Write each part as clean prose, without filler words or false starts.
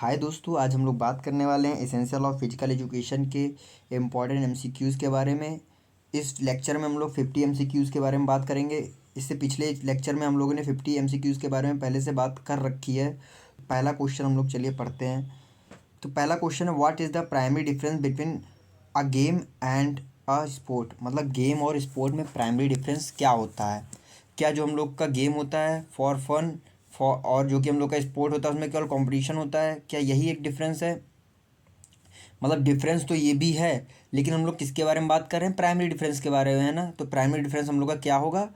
हाय दोस्तों, आज हम लोग बात करने वाले हैं एसेंशियल ऑफ फिजिकल एजुकेशन के इम्पॉर्टेंट एमसीक्यूज़ के बारे में। इस लेक्चर में हम लोग 50 एमसीक्यूज़ के बारे में बात करेंगे। इससे पिछले लेक्चर में हम लोगों ने 50 एमसीक्यूज़ के बारे में पहले से बात कर रखी है। पहला क्वेश्चन हम लोग चलिए पढ़ते हैं। तो पहला क्वेश्चन है, what is the primary difference between a game and a sport. मतलब गेम और स्पोर्ट में प्राइमरी डिफरेंस क्या होता है। क्या जो हम लोग का गेम होता है फॉर फन और जो कि हम लोग का स्पोर्ट होता है उसमें केवल कंपटीशन होता है, क्या यही एक डिफरेंस है। मतलब डिफरेंस तो ये भी है, लेकिन हम लोग किसके बारे में बात कर रहे हैं, प्राइमरी डिफरेंस के बारे में, है ना। तो प्राइमरी डिफरेंस हम लोग का क्या होगा,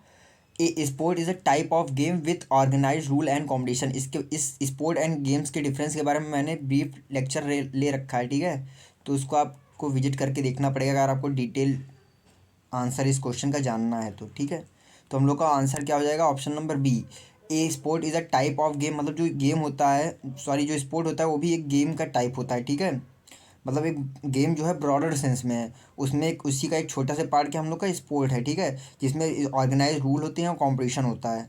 a sport is a type of game with organize rule and competition. इसके इस स्पोर्ट एंड गेम्स के डिफरेंस के बारे में मैंने ब्रीफ लेक्चर ले रखा है, ठीक है। तो उसको आपको विजिट करके देखना पड़ेगा अगर आपको डिटेल आंसर इस क्वेश्चन का जानना है तो, ठीक है। तो हम लोग का आंसर क्या हो जाएगा, option number B. A sport is a type of game. मतलब जो गेम होता है, सॉरी, जो स्पोर्ट होता है वो भी एक गेम का टाइप होता है, ठीक है। मतलब एक गेम जो है ब्रॉडर सेंस में है, उसमें एक उसी का एक छोटा सा पार्ट क्या हम लोग का स्पोर्ट है, ठीक है, जिसमें ऑर्गेनाइज रूल होते हैं और कॉम्पिटिशन होता है।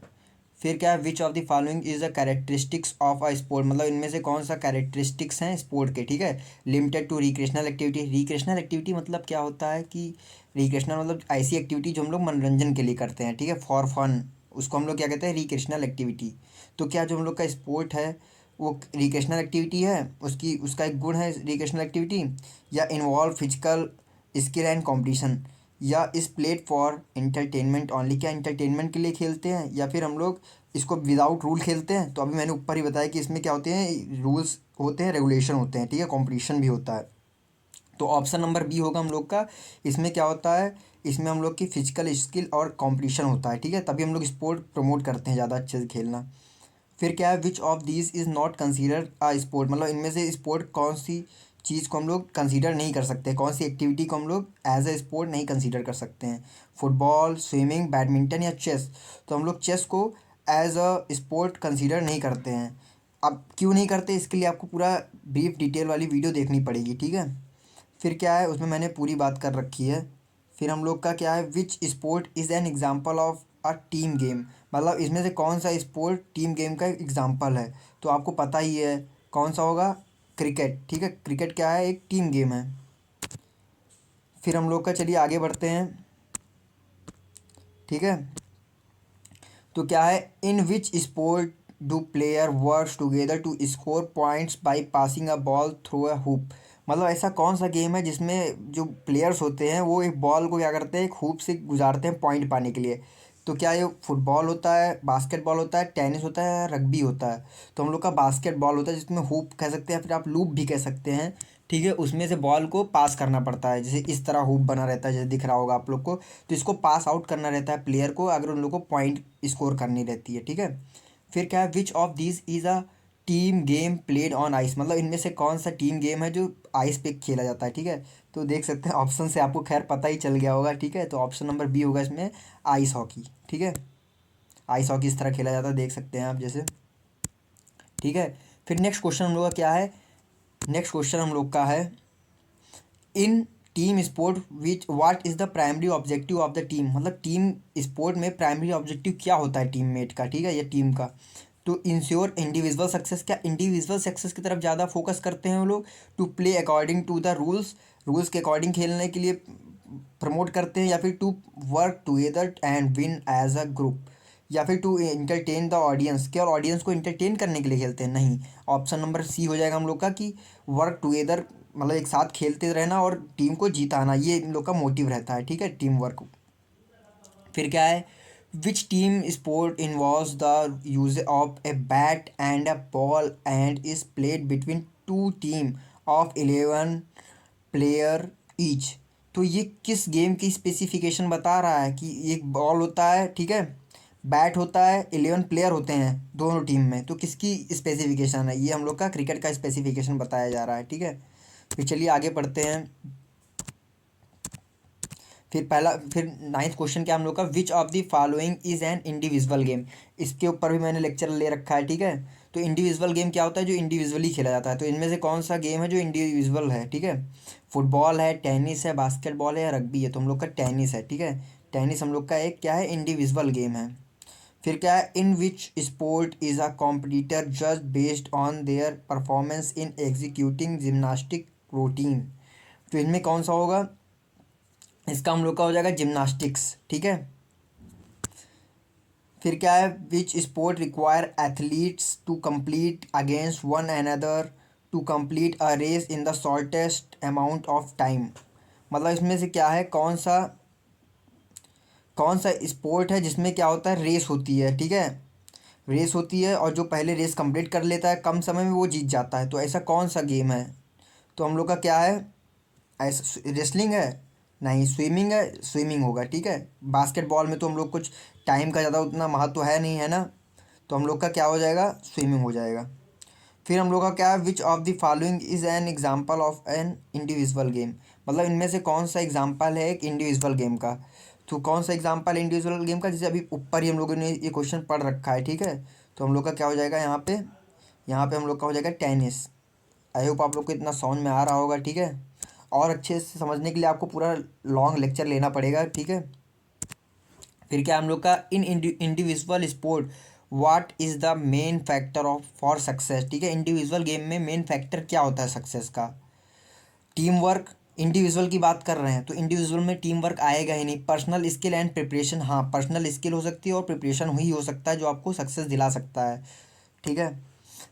फिर क्या है, which of the following is the characteristics of a sport. मतलब इनमें से कौन सा कैरेक्टरिस्टिक्स हैं स्पोर्ट के, ठीक है। Limited to recreational activity. Recreational activity मतलब क्या होता है कि रिक्रेशनल मतलब ऐसी एक्टिविटी जो हम लोग मनोरंजन के लिए करते हैं, ठीक है, फॉर फन, उसको हम लोग क्या कहते हैं, रिक्रेशनल एक्टिविटी। तो क्या जो हम लोग का स्पोर्ट है वो रिक्रेशनल एक्टिविटी है, उसकी उसका एक गुण है रिक्रेशनल एक्टिविटी, या involve physical skill and competition, या इस प्लेट फॉर इंटरटेनमेंट ओनली। क्या इंटरटेनमेंट के लिए खेलते हैं या फिर हम लोग इसको विदाउट रूल खेलते हैं। तो अभी मैंने ऊपर ही बताया कि इसमें क्या होते हैं, रूल्स होते हैं, रेगुलेशन होते हैं, ठीक है, कंपटीशन भी होता है। तो ऑप्शन नंबर बी होगा हम लोग का। इसमें क्या होता है, इसमें हम लोग की फिजिकल स्किल और कंपटीशन होता है, ठीक है, तभी हम लोग स्पोर्ट प्रमोट करते हैं ज़्यादा अच्छे से खेलना। फिर क्या है, which of these is not consider a sport. मतलब इनमें से स्पोर्ट कौन सी चीज़ को हम लोग कंसीडर नहीं कर सकते, कौन सी एक्टिविटी को हम लोग एज ए स्पोर्ट नहीं कंसीडर कर सकते हैं। फुटबॉल, स्विमिंग, बैडमिंटन या चेस। तो हम लोग चेस को एज अ स्पोर्ट कंसीडर नहीं करते हैं। अब क्यों नहीं करते, इसके लिए आपको पूरा ब्रीफ डिटेल वाली वीडियो देखनी पड़ेगी, ठीक है। फिर क्या है, उसमें मैंने पूरी बात कर रखी है। फिर हम लोग का क्या है, which sport is an example of a team game. मतलब इसमें से कौन सा स्पोर्ट टीम गेम का एग्जाम्पल है। तो आपको पता ही है कौन सा होगा, क्रिकेट, ठीक है। क्रिकेट क्या है, एक टीम गेम है। फिर हम लोग का चलिए आगे बढ़ते हैं, ठीक है। तो क्या है, in which sport do player work together to score points by passing a ball through a hoop. मतलब ऐसा कौन सा गेम है जिसमें जो प्लेयर्स होते हैं वो एक बॉल को क्या करते हैं, एक हुप से गुजारते हैं पॉइंट पाने के लिए। तो क्या ये फुटबॉल होता है, बास्केटबॉल होता है, टेनिस होता है, रग्बी होता है। तो हम लोग का बास्केटबॉल होता है जिसमें हुप कह सकते हैं, फिर आप लूप भी कह सकते हैं, ठीक है। उसमें से बॉल को पास करना पड़ता है, जैसे इस तरह हुप बना रहता है, जैसे दिख रहा होगा आप लोग को। तो इसको पास आउट करना रहता है प्लेयर को, अगर उन लोगों को पॉइंट स्कोर करनी रहती है, ठीक है। फिर क्या है, which of this is a team game played on ice. मतलब इनमें से कौन सा टीम गेम है जो आइस पे खेला जाता है, ठीक है। तो देख सकते हैं ऑप्शन से आपको खैर पता ही चल गया होगा, ठीक है। तो ऑप्शन नंबर बी होगा इसमें, आइस हॉकी, ठीक है। आइस हॉकी इस तरह खेला जाता है, देख सकते हैं आप जैसे, ठीक है। फिर नेक्स्ट क्वेश्चन हम लोग का क्या है, नेक्स्ट क्वेश्चन हम लोग का है, in team sport which what is the primary objective of the team. मतलब टीम स्पोर्ट में प्राइमरी ऑब्जेक्टिव क्या होता है टीममेट का, ठीक है, या टीम का। तो इंश्योर इंडिविजुअल सक्सेस। क्या इंडिविजुअल सक्सेस की तरफ ज़्यादा फोकस करते हैं वो लोग। To play according to the rules, rules के अकॉर्डिंग खेलने के लिए प्रमोट करते हैं, या फिर to work together and win as a group, या फिर टू इंटरटेन द ऑडियंस। क्या ऑडियंस को इंटरटेन करने के लिए खेलते हैं, नहीं। ऑप्शन नंबर सी हो जाएगा हम लोग का कि वर्क टुगेदर, मतलब एक साथ खेलते रहना और टीम को जीताना, ये इन लोग का मोटिव रहता है, ठीक है, टीम वर्क। फिर क्या है, which team sport involves the use of a bat and a ball and is played between two team of 11 player each. तो ये किस गेम की स्पेसिफिकेशन बता रहा है कि एक बॉल होता है, ठीक है, बैट होता है, 11 प्लेयर होते हैं दोनों टीम में। तो किसकी स्पेसिफिकेशन है, ये हम लोग का क्रिकेट का स्पेसिफिकेशन बताया जा रहा है, ठीक है। फिर चलिए आगे पढ़ते हैं। फिर नाइन्थ क्वेश्चन क्या हम लोग का, which of the following is an individual game. इसके ऊपर भी मैंने लेक्चर ले रखा है, ठीक है। तो इंडिविजुअल गेम क्या होता है, जो इंडिविजुअली खेला जाता है। तो इनमें से कौन सा गेम है जो इंडिविजुअल है, ठीक है। फुटबॉल है, टेनिस है, बास्केटबॉल है या रग्बी है। तो हम लोग का टेनिस है, ठीक है। टेनिस हम लोग का एक क्या है, इंडिविजुअल गेम है। फिर क्या है, in which sport is a competitor जज based on their performance in executing gymnastic routine. तो इनमें कौन सा होगा, इसका हम लोग का हो जाएगा जिम्नास्टिक्स, ठीक है। फिर क्या है, which sport require athletes to complete against one another to complete a race in the shortest amount of time. मतलब इसमें से क्या है, कौन सा स्पोर्ट है जिसमें क्या होता है, रेस होती है, ठीक है। रेस होती है और जो पहले रेस कंप्लीट कर लेता है कम समय में वो जीत जाता है। तो ऐसा कौन सा गेम है, तो हम लोग का क्या है, ऐसा रेसलिंग है, नहीं स्विमिंग है, स्विमिंग होगा, ठीक है। बास्केटबॉल में तो हम लोग कुछ टाइम का ज़्यादा उतना महत्व है नहीं, है ना। तो हम लोग का क्या हो जाएगा, स्विमिंग हो जाएगा। फिर हम लोग का क्या है, which of the following is an example of an individual game. मतलब इनमें से कौन सा एग्जाम्पल है एक इंडिविजुअल गेम का। तो कौन सा एग्जाम्पल इंडिविजुअल गेम का, जैसे अभी ऊपर ही हम लोगों ने ये क्वेश्चन पढ़ रखा है, ठीक है। तो हम लोग का क्या हो जाएगा यहाँ पे हम लोग का हो जाएगा टेनिस। आई होप आप लोग को इतना समझ में आ रहा होगा, ठीक है। और अच्छे से समझने के लिए आपको पूरा लॉन्ग लेक्चर लेना पड़ेगा, ठीक है। फिर क्या हम लोग का, in individual sport what is the main factor of for success, ठीक है। इंडिविजुअल गेम में मेन फैक्टर क्या होता है सक्सेस का, टीम वर्क। इंडिविजुअल की बात कर रहे हैं तो इंडिविजुअल में टीम वर्क आएगा ही नहीं। पर्सनल स्किल एंड प्रिपरेशन, हाँ पर्सनल स्किल हो सकती है और प्रिपरेशन ही हो सकता है जो आपको सक्सेस दिला सकता है, ठीक है।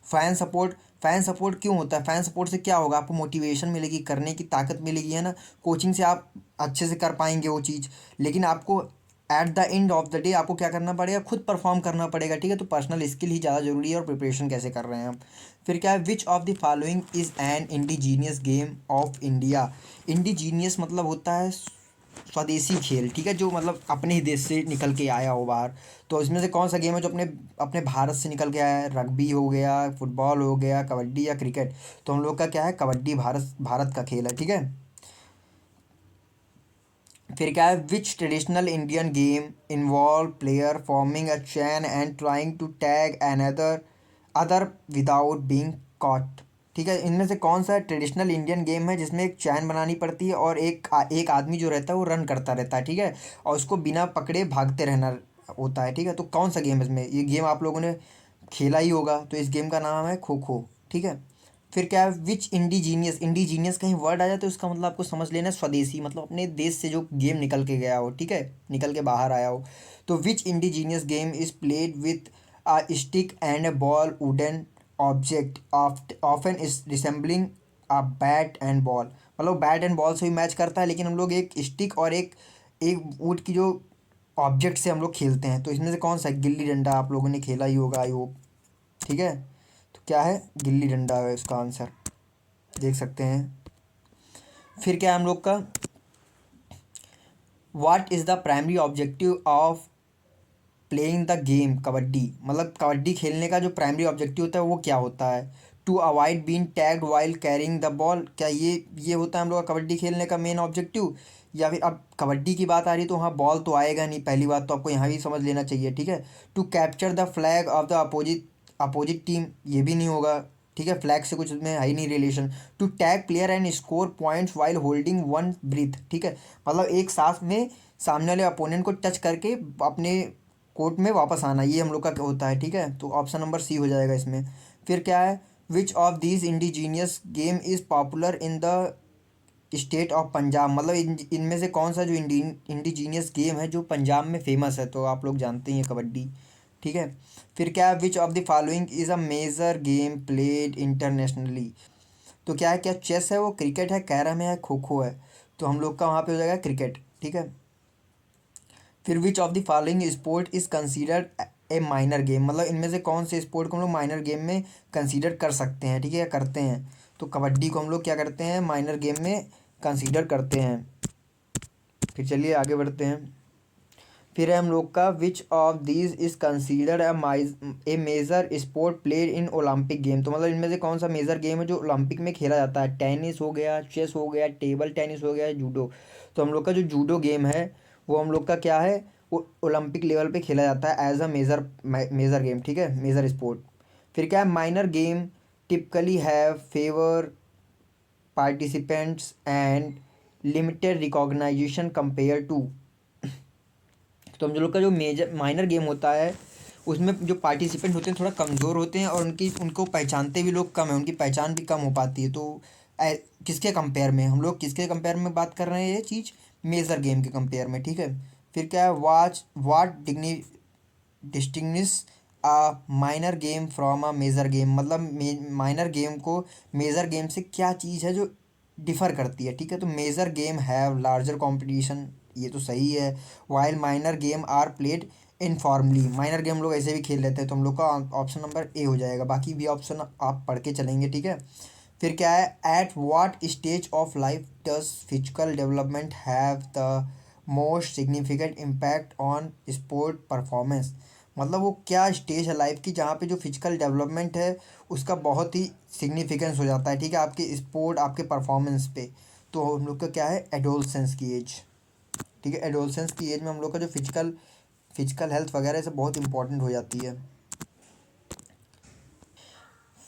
फैन सपोर्ट, फैन सपोर्ट क्यों होता है, फैन सपोर्ट से क्या होगा, आपको मोटिवेशन मिलेगी, करने की ताकत मिलेगी, है ना। कोचिंग से आप अच्छे से कर पाएंगे वो चीज़, लेकिन आपको at the end of the day आपको क्या करना पड़ेगा, खुद परफॉर्म करना पड़ेगा, ठीक है। तो पर्सनल स्किल ही ज़्यादा जरूरी है और प्रिपरेशन कैसे कर रहे हैं हम। फिर क्या है, which of the following is N indigenous game of India. Indigenous मतलब होता है स्वदेशी खेल, ठीक है, जो मतलब अपने ही देश से निकल के आया हो बाहर। तो इसमें से कौन सा गेम है जो अपने अपने भारत से निकल के आया है, रग्बी हो गया, फुटबॉल हो गया, कबड्डी या क्रिकेट। तो हम लोग का क्या है, कबड्डी भारत भारत का खेल है, ठीक है। फिर क्या है, which traditional Indian game involve player forming a chain and trying to tag another other without being caught, ठीक है। इनमें से कौन सा ट्रेडिशनल इंडियन गेम है जिसमें एक चैन बनानी पड़ती है और एक आदमी जो रहता है वो रन करता रहता है, ठीक है, और उसको बिना पकड़े भागते रहना होता है, ठीक है। तो कौन सा गेम है इसमें, ये गेम आप लोगों ने खेला ही होगा। तो इस गेम का नाम है खो खो, ठीक है। फिर क्या है, विच इंडिजीनियस, इंडिजीनियस कहीं वर्ड आ जाए तो इसका मतलब आपको समझ लेना है स्वदेशी, मतलब अपने देश से जो गेम निकल के गया हो, ठीक है, निकल के बाहर आया हो। तो which indigenous game is played with a stick and a ball wooden object often is resembling a bat and ball. मतलब बैट एंड बॉल से भी मैच करता है, लेकिन हम लोग एक स्टिक और एक एक वुड की जो ऑब्जेक्ट से हम लोग खेलते हैं। तो इसमें से कौन सा है? गिल्ली डंडा आप लोगों ने खेला ही होगा आई होप, ठीक है। तो क्या है, गिल्ली डंडा है इसका आंसर, देख सकते हैं। फिर क्या है हम लोग का, what is the primary objective of playing the game kabaddi. मतलब कबड्डी खेलने का जो प्राइमरी ऑब्जेक्टिव होता है वो क्या होता है, to avoid being tagged while carrying the ball. क्या ये होता है हम लोग का कबड्डी खेलने का मेन ऑब्जेक्टिव, या फिर अब कबड्डी की बात आ रही तो वहाँ बॉल तो आएगा नहीं, पहली बात तो आपको यहाँ भी समझ लेना चाहिए, ठीक है। To capture the flag of the opposite team, ये भी नहीं होगा, ठीक है, फ्लैग से कुछ उसमें है ही नहीं relation. To tag player and score points while holding one breath, ठीक है, मतलब एक सांस में सामने वाले अपोनेंट को टच करके अपने कोर्ट में वापस आना, ये हम लोग का होता है, ठीक है। तो ऑप्शन नंबर सी हो जाएगा इसमें। फिर क्या है, which of these indigenous game is popular in the state of Punjab. मतलब इनमें से कौन सा जो इंडिजीनियस गेम है जो पंजाब में फेमस है, तो आप लोग जानते ही हैं कबड्डी, ठीक है। फिर क्या है, which of the following is a major game played internationally. तो क्या है, क्या चेस है, वो क्रिकेट है, कैरम है, खो खो है। तो हम लोग का वहाँ पे हो जाएगा क्रिकेट, ठीक है। फिर विच of the following sport is considered A minor game. मतलब इनमें से कौन से स्पोर्ट को हम लोग माइनर गेम में कंसीडर कर सकते हैं, ठीक है, या करते हैं। तो कबड्डी को हम लोग क्या करते हैं, माइनर गेम में कंसीडर करते हैं। फिर चलिए आगे बढ़ते हैं। फिर है हम लोग का, which of these is considered a major sport played in Olympic game. तो मतलब इनमें से कौन सा मेजर गेम है जो ओलंपिक में खेला जाता है, टेनिस हो गया, चेस हो गया, टेबल टेनिस हो गया, जूडो। तो हम लोग का जो जूडो गेम है वो हम लोग का क्या है, वो ओलंपिक लेवल पे खेला जाता है एज अ मेजर गेम, ठीक है, मेजर स्पोर्ट। फिर क्या है, minor game typically have fewer participants and limited recognisation compare to. तो हम लोग का जो मेजर माइनर गेम होता है उसमें जो पार्टिसिपेंट होते हैं थोड़ा कमज़ोर होते हैं और उनको पहचानते भी लोग कम है, उनकी पहचान भी कम हो पाती है। तो किसके कंपेयर में हम लोग किसके कंपेयर में बात कर रहे हैं ये चीज़, मेजर गेम के कंपेयर में, ठीक है। फिर क्या है, what distinguish a minor game from a major game, मतलब माइनर गेम को मेजर गेम से क्या चीज़ है जो डिफ़र करती है, ठीक है। तो major game have larger competition, ये तो सही है। While minor game are played informally, minor game लोग ऐसे भी खेल लेते हैं, तो हम लोग का ऑप्शन नंबर ए हो जाएगा। बाकी भी ऑप्शन आप पढ़ के चलेंगे, ठीक है। फिर क्या है, at what stage of life does physical development have the most significant impact on sport performance, मतलब वो क्या स्टेज है लाइफ की जहाँ पे जो फिजिकल डेवलपमेंट है उसका बहुत ही सिग्निफिकेंस हो जाता है, ठीक है, आपके स्पोर्ट आपके परफॉर्मेंस पे। तो हम लोग का क्या है, एडोलसेंस की एज, ठीक है। एडोलसेंस की एज में हम लोग का जो फिजिकल हेल्थ वगैरह से बहुत इंपॉर्टेंट हो जाती है।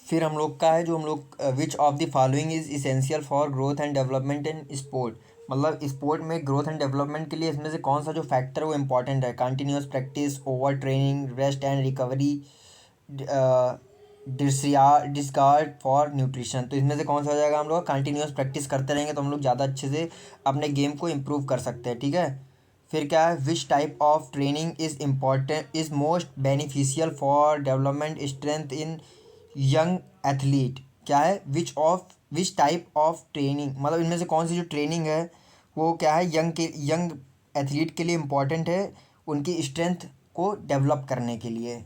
फिर हम लोग का है जो हम लोग विच of the following is essential for growth and development in sport, मतलब स्पोर्ट में ग्रोथ एंड डेवलपमेंट के लिए इसमें से कौन सा जो फैक्टर है वो इंपॉर्टेंट है। Continuous practice, over training, rest and recovery, discard for nutrition. तो इसमें से कौन सा हो जाएगा, हम लोग कंटिन्यूस प्रैक्टिस करते रहेंगे तो हम लोग ज़्यादा अच्छे से अपने गेम को इम्प्रूव कर सकते हैं, ठीक है। फिर क्या है, which type of training is important is most beneficial for development strength in young athlete, क्या है, विच टाइप ऑफ ट्रेनिंग, मतलब इनमें से कौन सी जो ट्रेनिंग है वो क्या है, यंग एथलीट के लिए इम्पॉर्टेंट है उनकी स्ट्रेंथ को डेवलप करने के लिए।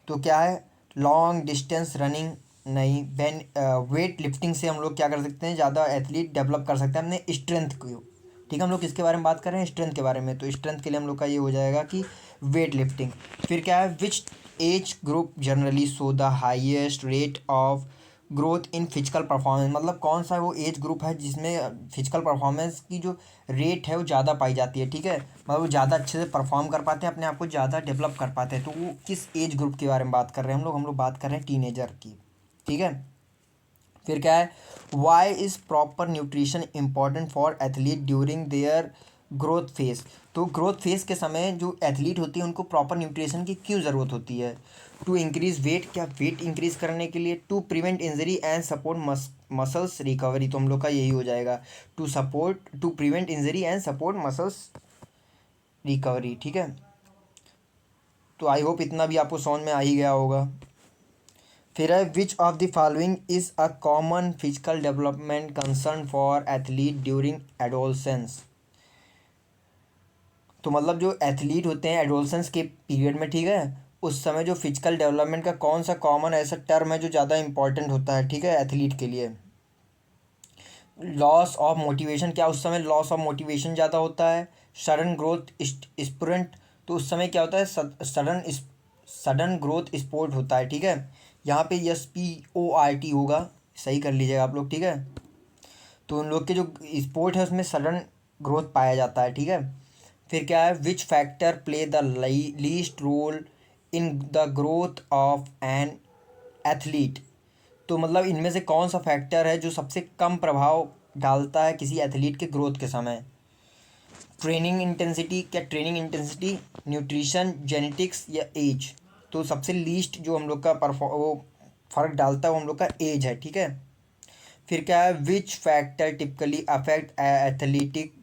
तो क्या है, लॉन्ग डिस्टेंस रनिंग नहीं, वेट लिफ्टिंग से हम लोग क्या कर सकते हैं, ज़्यादा एथलीट डेवलप कर सकते हैं अपने स्ट्रेंथ को, ठीक है। हम लोग किसके बारे में बात कर रहे हैं, स्ट्रेंथ के बारे में, तो स्ट्रेंथ के लिए हम लोग का ये हो जाएगा कि वेट लिफ्टिंग। फिर क्या है, which age group generally show the highest rate of growth in physical performance, मतलब कौन सा वो एज ग्रुप है जिसमें फिजिकल परफॉर्मेंस की जो रेट है वो ज़्यादा पाई जाती है, ठीक है, मतलब वो ज़्यादा अच्छे से परफॉर्म कर पाते हैं, अपने आप को ज़्यादा डेवलप कर पाते हैं। तो वो किस एज ग्रुप के बारे में बात कर रहे हैं, हम लोग बात कर रहे हैं टीनेजर की, ठीक है। फिर क्या है, why is proper nutrition important for athlete during their growth phase, तो ग्रोथ फेज के समय जो एथलीट होती है उनको प्रॉपर न्यूट्रिशन की क्यों ज़रूरत होती है। टू इंक्रीज वेट, क्या वेट इंक्रीज करने के लिए, to prevent injury and support muscles recovery, तो हम लोग का यही हो जाएगा, to prevent injury and support muscles recovery, ठीक है। तो आई होप इतना भी आपको समझ में आ ही गया होगा। फिर है, which of the following is a common physical development concern for athlete during adolescence, तो मतलब जो एथलीट होते हैं एडोलसेंस के पीरियड में, ठीक है, उस समय जो फिजिकल डेवलपमेंट का कौन सा कॉमन ऐसा टर्म है जो ज़्यादा इंपॉर्टेंट होता है, ठीक है, एथलीट के लिए। लॉस ऑफ मोटिवेशन, क्या उस समय लॉस ऑफ मोटिवेशन ज़्यादा होता है। सडन ग्रोथ स्पुरंट, तो उस समय क्या होता है, सडन ग्रोथ स्पोर्ट होता है, ठीक है। यहाँ पे SPORT होगा, सही कर लीजिएगा आप लोग, ठीक है। तो उन लोग के जो स्पोर्ट है उसमें सडन ग्रोथ पाया जाता है, ठीक है। फिर क्या है, which factor play the least role in the growth of an athlete, तो मतलब इनमें से कौन सा फैक्टर है जो सबसे कम प्रभाव डालता है किसी एथलीट के ग्रोथ के समय। ट्रेनिंग इंटेंसिटी, क्या ट्रेनिंग इंटेंसिटी, न्यूट्रिशन, जेनेटिक्स या एज, तो सबसे लीस्ट जो हम लोग का वो फ़र्क डालता है वो हम लोग का एज है, ठीक है। फिर क्या है, which factor typically affect athletic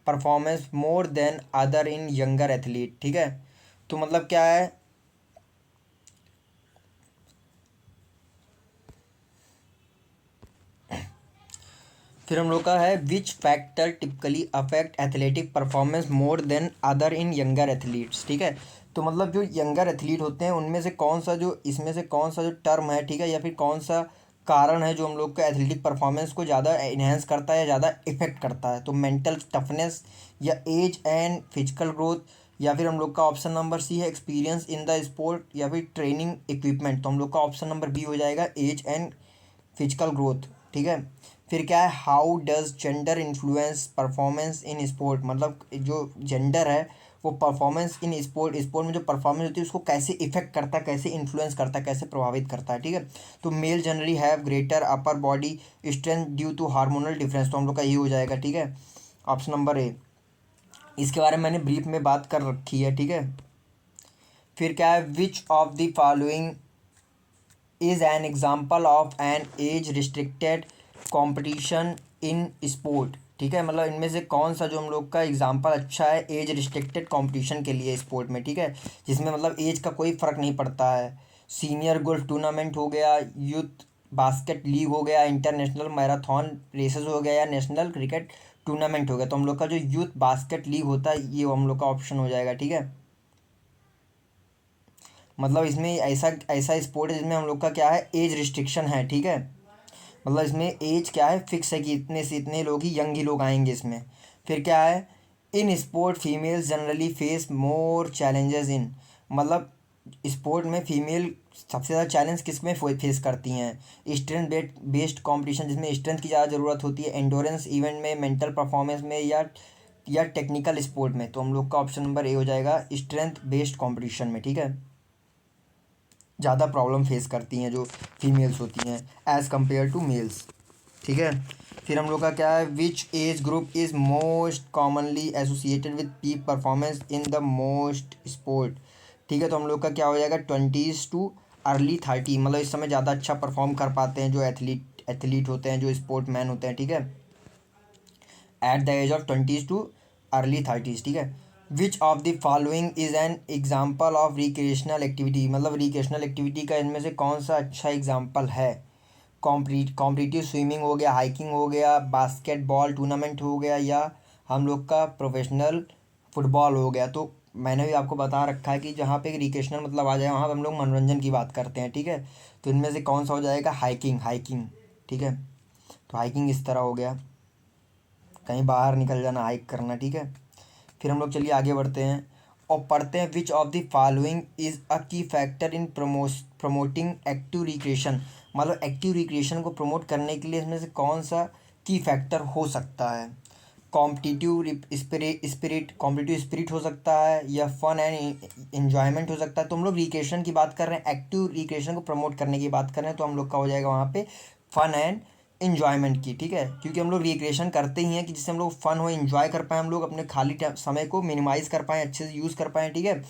performance more than other in younger athlete, ठीक है। तो मतलब क्या है, फिर हम लोग का है, which factor typically affect athletic performance more than other in younger athletes, ठीक है। तो मतलब जो यंगर एथलीट होते हैं उनमें से कौन सा जो इसमें से कौन सा जो टर्म है, ठीक है, या फिर कौन सा कारण है जो हम लोग का एथलेटिक परफॉर्मेंस को ज़्यादा इन्हेंस करता है या ज़्यादा इफेक्ट करता है। तो मेंटल टफनेस या एज एंड फिजिकल ग्रोथ, या फिर हम लोग का ऑप्शन नंबर सी है एक्सपीरियंस इन द स्पोर्ट, या फिर ट्रेनिंग इक्विपमेंट, तो हम लोग का ऑप्शन नंबर बी हो जाएगा एज एंड फिजिकल ग्रोथ, ठीक है। फिर क्या है, how does gender influence performance in sport, मतलब जो जेंडर है वो परफॉर्मेंस इन स्पोर्ट में जो परफॉर्मेंस होती है उसको कैसे इफेक्ट करता है, कैसे इन्फ्लुएंस करता है, कैसे प्रभावित करता है, ठीक है। तो male generally have greater upper body strength due to hormonal difference, तो हम लोग का ये हो जाएगा, ठीक है, ऑप्शन नंबर ए। इसके बारे में मैंने ब्रीफ में बात कर रखी है, ठीक है। फिर क्या है, which of the following is an example of an age restricted competition in sport. ठीक है, मतलब इनमें से कौन सा जो हम लोग का एग्जाम्पल अच्छा है एज रिस्ट्रिक्टेड कंपटीशन के लिए स्पोर्ट में। ठीक है, जिसमें मतलब एज का कोई फ़र्क नहीं पड़ता है। सीनियर गोल्फ टूर्नामेंट हो गया, यूथ बास्केट लीग हो गया, इंटरनेशनल मैराथन रेसेस हो गया, या नेशनल क्रिकेट टूर्नामेंट हो गया। तो हम लोग का जो यूथ बास्केट लीग होता है ये हम लोग का ऑप्शन हो जाएगा। ठीक है, मतलब इसमें ऐसा ऐसा स्पोर्ट है जिसमें हम लोग का क्या है, एज रिस्ट्रिक्शन है। ठीक है, मतलब इसमें एज क्या है, फिक्स है कि इतने से इतने लोग ही, यंग ही लोग आएंगे इसमें। फिर क्या है, in sport females generally face more challenges in, मतलब स्पोर्ट में फीमेल सबसे ज़्यादा चैलेंज किस में फेस करती हैं, स्ट्रेंथ बेस्ड कंपटीशन जिसमें स्ट्रेंथ की ज़्यादा ज़रूरत होती है, एंडोरेंस इवेंट में, मेंटल परफॉर्मेंस में, या टेक्निकल स्पोर्ट में। तो हम लोग का ऑप्शन नंबर ए हो जाएगा, स्ट्रेंथ बेस्ड कंपटीशन में। ठीक है, ज़्यादा प्रॉब्लम फेस करती हैं जो फीमेल्स होती हैं एज़ कम्पेयर टू मेल्स। ठीक है, फिर हम लोग का क्या है, which age group is most commonly associated with peak performance in the most sport. ठीक है, तो हम लोग का क्या हो जाएगा, 20s टू अर्ली 30, मतलब इस समय ज़्यादा अच्छा परफॉर्म कर पाते हैं जो एथलीट होते हैं, जो स्पोर्ट मैन होते हैं। ठीक है, at the age of 20s to early 30s। ठीक है, which of the following is an example of recreational activity, मतलब रिक्रिएशनल एक्टिविटी का इनमें से कौन सा अच्छा एग्जाम्पल है। कॉम्पिटिटिव स्विमिंग हो गया, हाइकिंग हो गया, बास्केटबॉल टूर्नामेंट हो गया, या हम लोग का प्रोफेशनल फुटबॉल हो गया। तो मैंने भी आपको बता रखा है कि जहाँ पे रिक्रिएशनल मतलब आ जाए वहाँ पे हम लोग मनोरंजन की बात करते हैं। ठीक है, तो इनमें से कौन सा हो जाएगा, हाइकिंग। हाइकिंग, ठीक है, तो हाइकिंग इस तरह हो गया, कहीं बाहर निकल जाना, हाइक करना। ठीक है, फिर हम लोग चलिए आगे बढ़ते हैं और पढ़ते हैं, which of the following is a key factor in promoting active recreation, मतलब एक्टिव रिक्रिएशन को प्रमोट करने के लिए इसमें से कौन सा की फैक्टर हो सकता है। कॉम्पिटिटिव स्पिरिट हो सकता है, या फन एंड इन्जॉयमेंट हो सकता है। तो हम लोग रिक्रिएशन की बात कर रहे हैं, एक्टिव रिक्रिएशन को प्रमोट करने की बात कर रहे हैं, तो हम लोग का हो जाएगा वहाँ पे फन एंड इन्जॉयमेंट की। ठीक है, क्योंकि हम लोग रिक्रिएशन करते ही हैं कि जिससे हम लोग फन हो, इन्जॉय कर पाएँ, हम लोग अपने खाली समय को मिनिमाइज़ कर पाएँ, अच्छे से यूज़ कर पाएँ। ठीक है,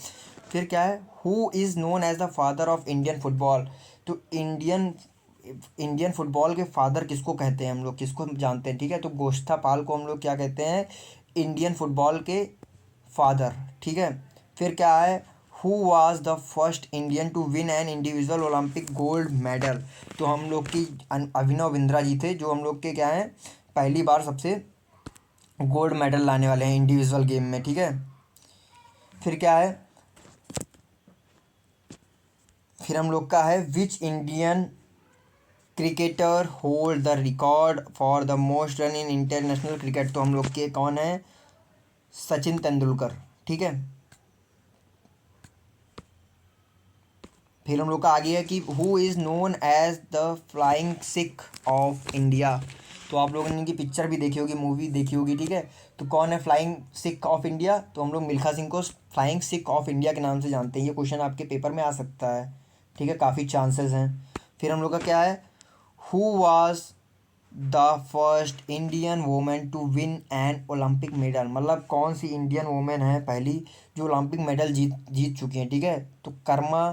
फिर क्या है, who is known as the father of Indian football. तो इंडियन फुटबॉल के फादर किसको कहते हैं, हम लोग किसको जानते हैं। ठीक है, तो गोश्ता पाल को हम लोग क्या कहते हैं, इंडियन फुटबॉल के फादर। ठीक है, फिर क्या है, who was the first Indian to win an individual Olympic gold medal. तो हम लोग की अभिनव बिंद्रा जी थे, जो हम लोग के क्या हैं, पहली बार सबसे गोल्ड मेडल लाने वाले हैं इंडिविजुअल गेम में। ठीक है, फिर क्या है, फिर हम लोग का है, which Indian cricketer hold the record for the most run in international cricket. तो हम लोग के कौन है, सचिन तेंदुलकर। ठीक है, फिर हम लोग का आगे है कि who is known as the flying Sikh of India. तो आप लोगों ने इनकी पिक्चर भी देखी होगी, मूवी देखी होगी। ठीक है, तो कौन है फ्लाइंग सिख ऑफ इंडिया, तो हम लोग मिल्खा सिंह को फ्लाइंग सिख ऑफ इंडिया के नाम से जानते हैं। ये क्वेश्चन आपके पेपर में आ सकता है। ठीक है, काफ़ी चांसेस हैं। फिर हम लोग का क्या है, who was the first Indian women to win an Olympic medal, मतलब कौन सी इंडियन वोमेन है पहली जो ओलंपिक मेडल जीत जीत चुकी हैं। ठीक है, तो कर्मा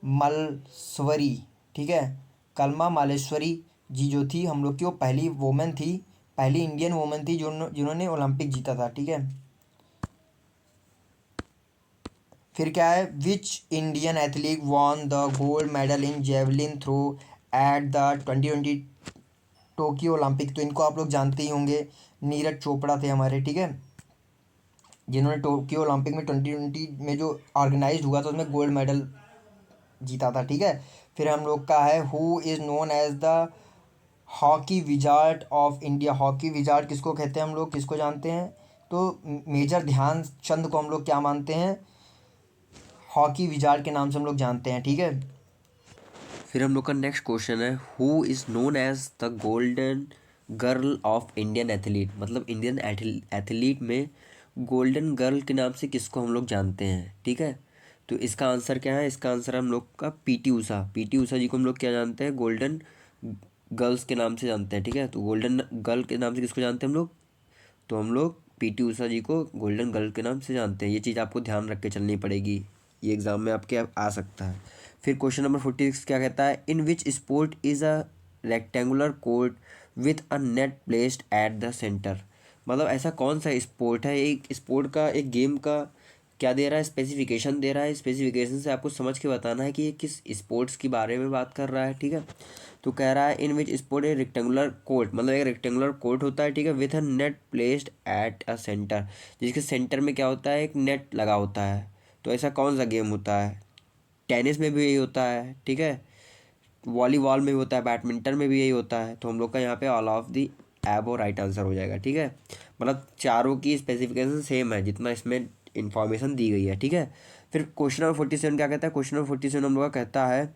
मलस्वरी। ठीक है, कलमा मालेश्वरी जी जो थी हम लोग की, वो पहली वोमेन थी, पहली इंडियन वोमेन थी जो जिन्होंने ओलंपिक जीता था। ठीक है, फिर क्या है, which Indian athlete won the gold medal in javelin throw at the 2020 Tokyo Olympic. तो इनको आप लोग जानते ही होंगे, नीरज चोपड़ा थे हमारे। ठीक है, जिन्होंने टोक्यो ओलंपिक में 2020 में जो ऑर्गेनाइज हुआ था उसमें गोल्ड मेडल जीता था। ठीक है, फिर हम लोग का है, who is known as the hockey wizard of India. Hockey wizard किसको कहते हैं, हम लोग किसको जानते हैं, तो मेजर ध्यानचंद को हम लोग क्या मानते हैं, हॉकी विजार्ड के नाम से हम लोग जानते हैं। ठीक है, फिर हम लोग का नेक्स्ट क्वेश्चन है, who is known as the golden girl of Indian athlete, मतलब इंडियन एथलीट में गोल्डन गर्ल के नाम से किसको हम लोग जानते हैं। ठीक है, तो इसका आंसर क्या है, इसका आंसर हम लोग का पीटी ऊषा। पीटी ऊषा जी को हम लोग क्या जानते हैं, गोल्डन गर्ल्स के नाम से जानते हैं। ठीक है, तो गोल्डन गर्ल के नाम से किसको जानते हैं हम लोग, तो हम लोग पीटी ऊषा जी को गोल्डन गर्ल के नाम से जानते हैं। ये चीज़ आपको ध्यान रख के चलनी पड़ेगी। ये एग्ज़ाम में आपके आ सकता है। फिर क्वेश्चन नंबर 46 क्या कहता है, in which sport is a rectangular court with a net placed at the centre. मतलब ऐसा कौन सा स्पोर्ट है, एक स्पोर्ट का, एक गेम का क्या दे रहा है, स्पेसिफिकेशन दे रहा है। स्पेसिफिकेशन से आपको समझ के बताना है कि ये किस स्पोर्ट्स के बारे में बात कर रहा है, ठीक है। तो कह रहा है in which sport a rectangular court, मतलब एक रेक्टेंगुलर कोर्ट होता है, ठीक है, with a net placed at a centre, जिसके सेंटर में क्या होता है, एक नेट लगा होता है। तो ऐसा कौन सा गेम होता है, टेनिस में भी यही होता है, ठीक है, वॉलीबॉल में भी होता है, बैडमिंटन में भी यही होता है। तो हम लोग का यहाँ पे ऑल ऑफ दी एबो राइट आंसर हो जाएगा, ठीक है। मतलब चारों की स्पेसिफिकेशन सेम है जितना इसमें इंफॉर्मेशन दी गई है, ठीक है। फिर क्वेश्चन नंबर 47 क्या कहता है, क्वेश्चन नंबर 47 हम लोग का कहता है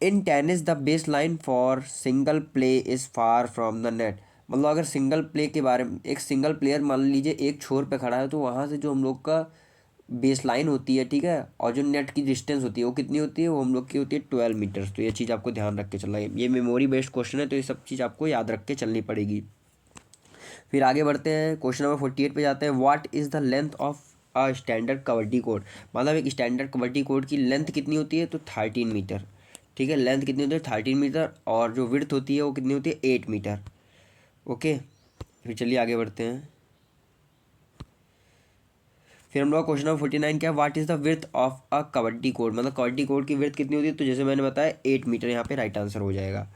in tennis the base line for single play is far from the net. मतलब अगर सिंगल प्ले के बारे में, एक सिंगल प्लेयर मान लीजिए एक छोर पे खड़ा है, तो वहाँ से जो हम लोग का बेस लाइन होती है, ठीक है, और जो नेट की डिस्टेंस होती है वो कितनी होती है, वो हम लोग की होती है 12 मीटर्स। तो ये चीज़ आपको ध्यान रख के चलना है, ये मेमोरी बेस्ड क्वेश्चन है, तो ये सब चीज़ आपको याद रख के चलनी पड़ेगी। फिर आगे बढ़ते हैं, क्वेश्चन नंबर 48 पे जाते हैं, what is the length of a standard kabaddi court. मतलब एक स्टैंडर्ड कबड्डी कोर्ट की लेंथ कितनी होती है, तो 13 मीटर, ठीक है, लेंथ कितनी होती है 13 मीटर, और जो विड्थ होती है वो कितनी होती है 8 मीटर। ओके, फिर चलिए आगे बढ़ते हैं। फिर हम लोग क्वेश्चन नंबर 49 क्या है, what is the width of a kabaddi court. मतलब कबड्डी कोर्ट की विड्थ कितनी होती है, तो जैसे मैंने बताया 8 मीटर, यहाँ पे राइट आंसर हो जाएगा,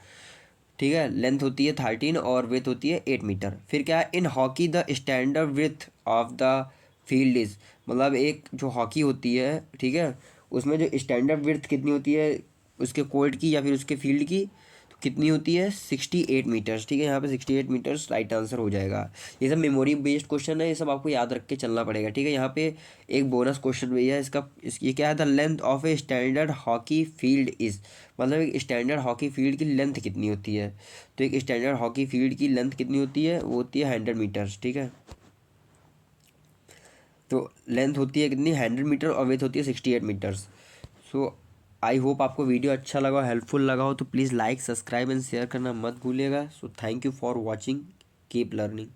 ठीक है। लेंथ होती है 13 और विड्थ होती है 8 मीटर। फिर क्या है, इन hockey the standard width of the field is. मतलब एक जो हॉकी होती है, ठीक है, उसमें जो स्टैंडर्ड विड्थ कितनी होती है उसके कोर्ट की या फिर उसके फील्ड की, तो कितनी होती है 68 मीटर्स, ठीक है। यहाँ पे 68 मीटर्स राइट आंसर हो जाएगा। ये सब मेमोरी बेस्ड क्वेश्चन है, ये सब आपको याद रख के चलना पड़ेगा, ठीक है। यहाँ पे एक बोनस क्वेश्चन भी है ये क्या है, the length of a standard hockey field is. मतलब एक स्टैंडर्ड हॉकी फील्ड की लेंथ कितनी होती है, तो एक स्टैंडर्ड हॉकी फील्ड की लेंथ कितनी होती है, वो होती है 100 मीटर्स, ठीक है। तो लेंथ होती है कितनी 100 मीटर और विड्थ होती है 68 मीटर्स। सो आई होप आपको वीडियो अच्छा लगा, हेल्पफुल लगा हो, तो please like, subscribe and share करना मत भूलिएगा। So thank you for watching, keep learning.